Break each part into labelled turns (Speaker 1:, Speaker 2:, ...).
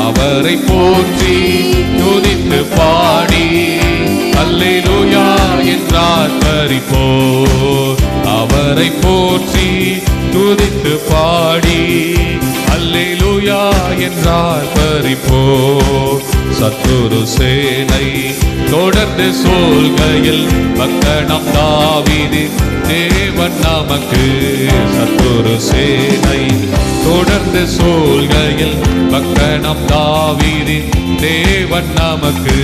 Speaker 1: அவரை போற்றி துதித்து பாடி அல்லேலூயா என்றார் பரிபோர். அவரை போற்றி துதித்து பாடி அல்லேலூயா என்றார் பரிபோர். சத்துரு சேனை தொடர்ந்து சோல்கையில் பக்கணம் தாவீது தேவன் நமக்கு. சத்துரு சேனை தொடர்ந்து சோல்கையில் பக்கணம் தாவீது தேவன் நமக்கு.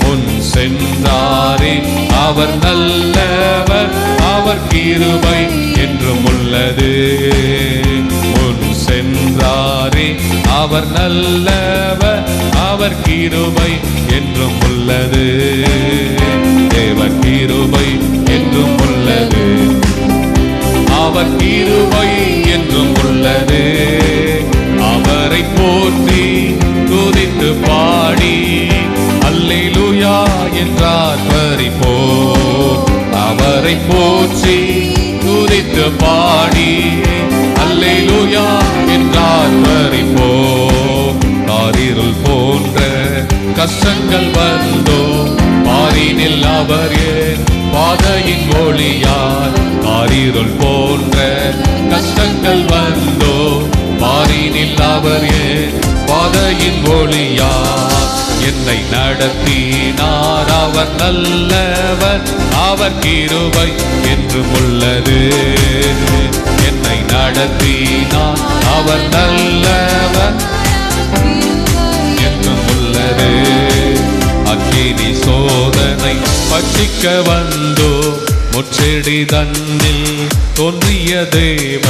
Speaker 1: முன் சென்றாரே அவர் நல்லவர், அவர் கிருபை என்றும் உள்ளது. முன் சென்றாரே அவர் நல்லவர், அவர் கிருபை என்றும் உள்ளது. தேவ கிருபை என்றும் உள்ளது, அவர் கிருபை என்றும் உள்ளது. அவரை போற்றி துதித்து பாடி அல்லேலூயா என்றார் பரிபோர். அவரை போற்றி துதித்து பாடி அல்லேலூயா என்றார் பரிபோர். காரிருள் போன்ற கஷ்டங்கள் வந்தோ பாரினில் அவர் ஏன் பாதையின் ஒளியார். காரிருள் போன்ற கஷ்டங்கள் வந்தோ பாரினில் அவர் ஏன் பாதையின் ஒளியார். என்னை நடத்தினார் அவர் நல்லவர், அவர் கிருபை என்றும் உள்ளது. என்னை நடத்தினார் அவர் நல்லவர் என்றும் உள்ளது. அக்கினி சோதனை பட்சிக்க வந்தோ முச்செடி தன்னில் தோன்றிய தேவ.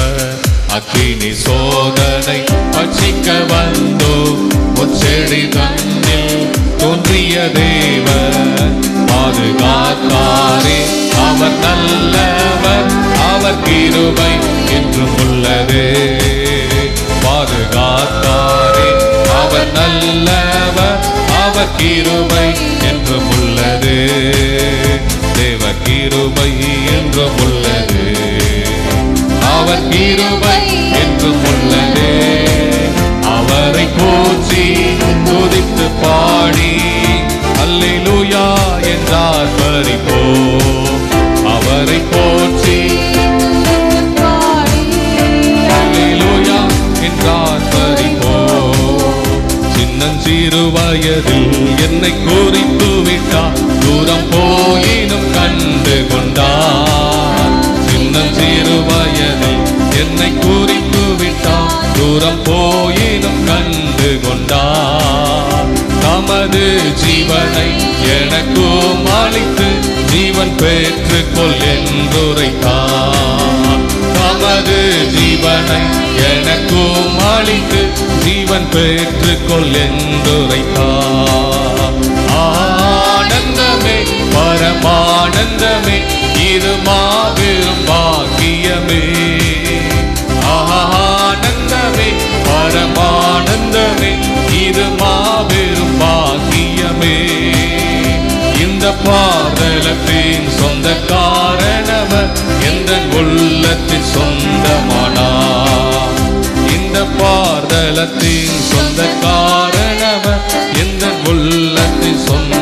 Speaker 1: அக்கினி சோதனை பட்சிக்க வந்தோ முச்செடி தன்னில் தோன்றிய தேவ. பாதுகாத்தாரே அவர் நல்லவர், அவர் கிருபை என்றும் உள்ளது. பாதுகாத்தாரே அவர் நல்லவர், அவர் கிருபை என்றும் உள்ளது. தேவ கிருபை என்றும் உள்ளது, அவர் கிருபை என்றும் உள்ளது. அவரை போற்றி துதித்து பாடி அல்லேலூயா என்றார் பரிபோர். அவரை போற்றி அல்லேலூயா என்றார் பரிபோர். சின்னஞ்சிறு வயதில் என்னை குறித்து விட்டார், தூரம் போயினும் கண்டு கொண்டார். சின்னஞ்சிறு வயதில் என்னை குறித்து விட்டார், தூரம் போயினும் கண்டு கொண்டார். தமது ஜீவனை எனக்கும் அளித்து ஜீவன் பெற்றுக்கொள் என்றுரைத்தார். தமது ஜீவனை எனக்கும் அளித்து ஜீவன் பெற்றுக்கொள் என்றுரைத்தார். ஆனந்தமே பரமானந்தமே, இது மாபெரும் பாக்கியமே. ஆனந்தமே பரமானந்தமே, இது மாபெரும் பாக்கியமே. இந்த பாதலத்தின் சொந்த காரணவர் எந்த உள்ளத்தின் சொந்தமானார். இந்த பாதலத்தின் சொந்த காரணவர் எந்த உள்ளத்தின் சொந்த.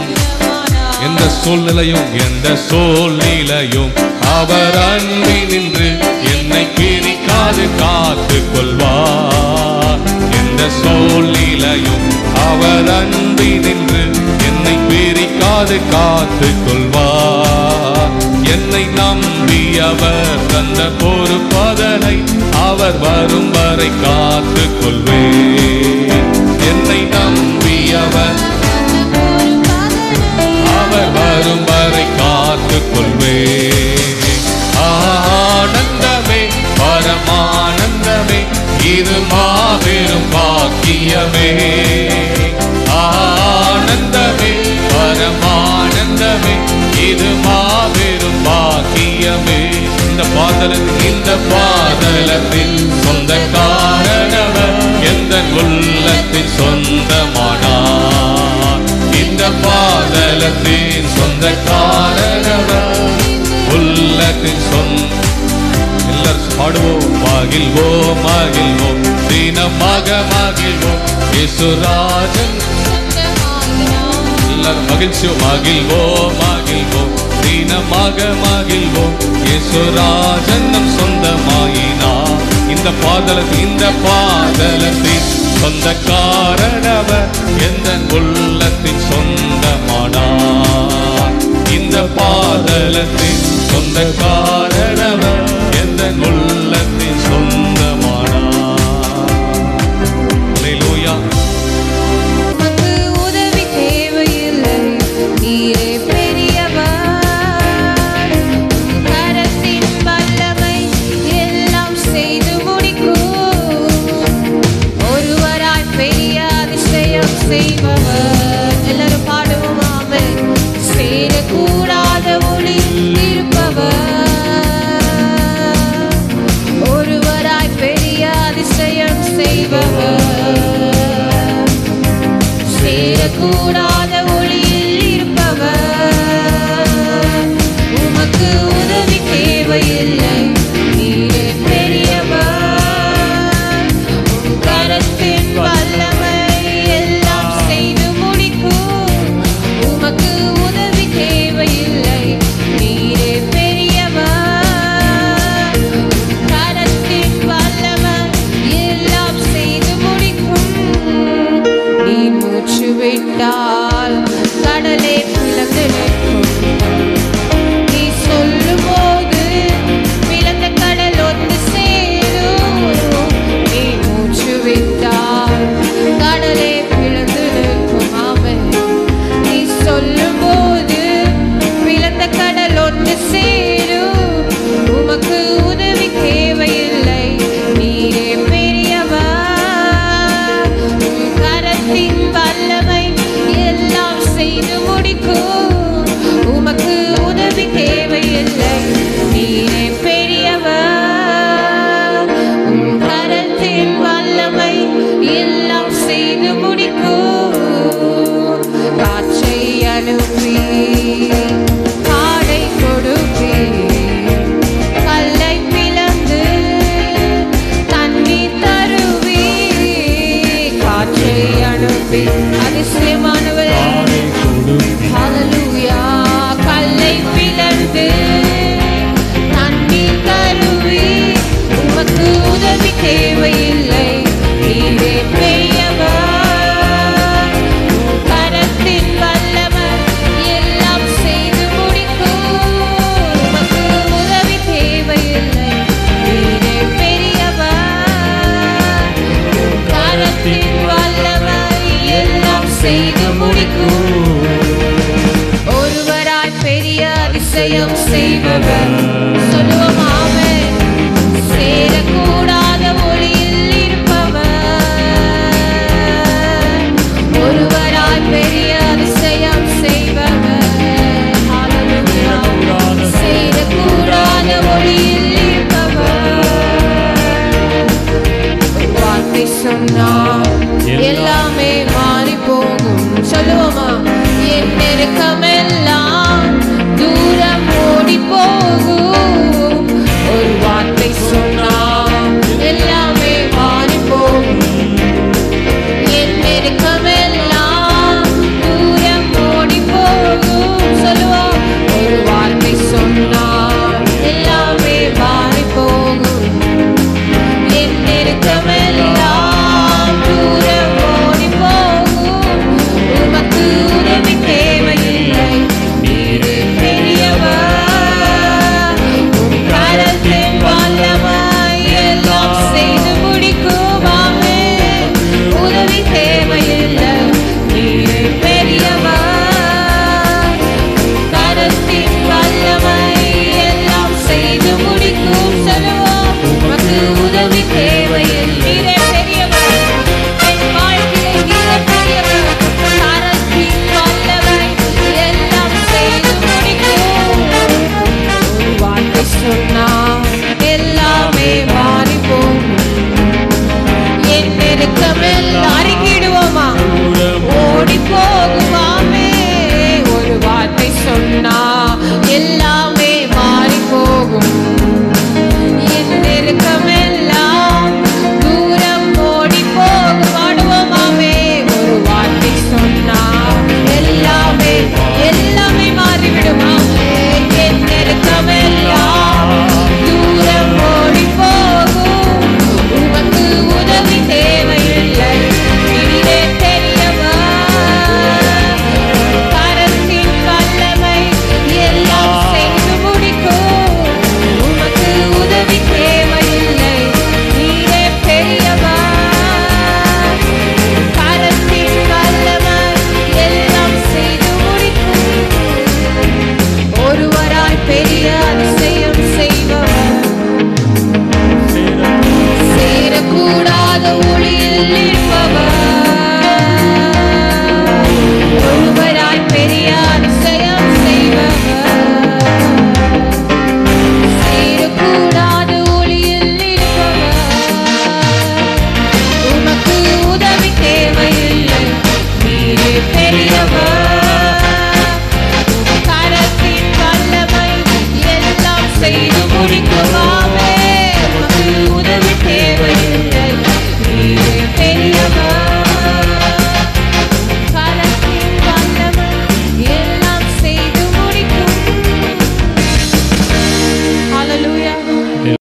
Speaker 1: எந்த சூழ்நிலையும் எந்த சூழ்நிலையும் அவர் அன்பி நின்று என்னை பிரிக்காது காத்து கொள்வார். எந்த சூழ்நிலையும் அவர் அன்பி நின்று என்னை பிரிக்காது காத்து கொள்வார். என்னை நம்பி அவர் தந்த பொறுப்பதனை அவர் வரும் வரை காத்து கொள்வேன். என்னை நம்பி அவர் வரும் வரை காத்து கொள்வேன். ஆனந்தமே பரமானந்தமே, இது மாபெரும் பாக்கியமே. ஆனந்தமே பரமானந்தமே, இது மாபெரும் பாக்கியமே. இந்த பாதலத்தின் சொந்த காரணவர் எந்த உள்ளத்தின் சொந்தமானார். இந்த பாதலத்தின் சொந்த காரணவர் உள்ளத்தின் சொந்த. எல்லாரும் பாடுவோம், மகிழ்வோம் மகிழ்வோம், தினமாக மகிழ்வோம், இயேசுராஜன் எல்லாரும் மகிழ்ச்சியோ மகிழ்வோம் மகிழ்வோம் தீனமாக மகிழ்வோம் இயேசுராஜன் நம் சொந்தமாயினார். இந்த பாதலத்தின் சொந்தக்காரனவர் எந்த உள்ளத்தின் சொந்தமானார். இந்த பாதலத்தின் சொந்தக்காரனவர் எந்த உள்ளத்தின் சொந்தமானார். அல்லேலூயா.
Speaker 2: உமக்கு உதவி தேவையில்லை, நீரே பெரியவர். கரத்தின் வல்லமை எல்லாம் செய்து முடிக்கும். ஒருவராய் பெரிய அதிசயம் செய்பவர். எல்லாரும் பாடுவோம் ஆமென். சேரக்கூடாத ஒளி இருப்பவர். ஒருவராய் பெரிய அதிசயம் செய்பவர். சேரக்கூடாத ஒளியில் இருப்பவர். உமக்கு உதவி தேவையில்லை, நீரே பெரியவர். உம் கரத்தின் வல்லமை எல்லாம் செய்து முடிக்கும். உமக்கு உதவி தேவையில்லை, நீரே பெரியவர். உம் கரத்தின் வல்லமை எல்லாம் செய்து முடிக்கும். நீ மூச்சு விட்டால் கடலே பிளந்து நிற்கும். நீ சொல்லும் போது பிளந்த கடல் ஒன்று சேரும். நீ மூச்சு விட்டால் கடலே பிளந்து நிற்கும். ஆமென். நீ சொல்லும் போது பிளந்த கடல் ஒன்று சேரும். உமக்கு உதவி தேவையில்லை, நீரே பெரியவர். உம் கரத்தின் வல்லமை எல்லாம் செய்து முடிக்கும். உமக்கு உதவி தேவையில்லை, நீரே பெரியவர். உம் கரத்தின் வல்லமை எல்லாம் செய்து முடிக்கும். காற்றை அனுப்பி காடை கொடுப்பி, கல்லை பிளந்து தண்ணீர் தருவி. காற்றை அனுப்பி அதிசயமானவர். ஹல்லேலூயா. கல்லை பிளந்து தண்ணீர் தருவி. உமக்கு உதவி தேவையில்லை, நீரே பெரியவர். உம் கரத்தின் வல்லமை எல்லாம் செய்து முடிக்கும். உமக்கு உதவி தேவையில்லை, நீரே பெரியவர். உம் கரத்தின் வல்லமை எல்லாம் செய்து முடிக்கும். ஒருவராய் பெரிய அதிசயம் செய்பவர். சொல்லுவோம் ஆமென். சேரக்கூடாத ஒளியில் இருப்பவர். ஒருவராய் பெரிய அதிசயம் செய்பவர். ஹல்லேலூயா. சேரக்கூடாத ஒளியில் இருப்பவர். வார்த்தை சொன்னால் எல்லாமே மாறி போகும். சொல்லுவோமா? என் நெருக்கமெல்லாம்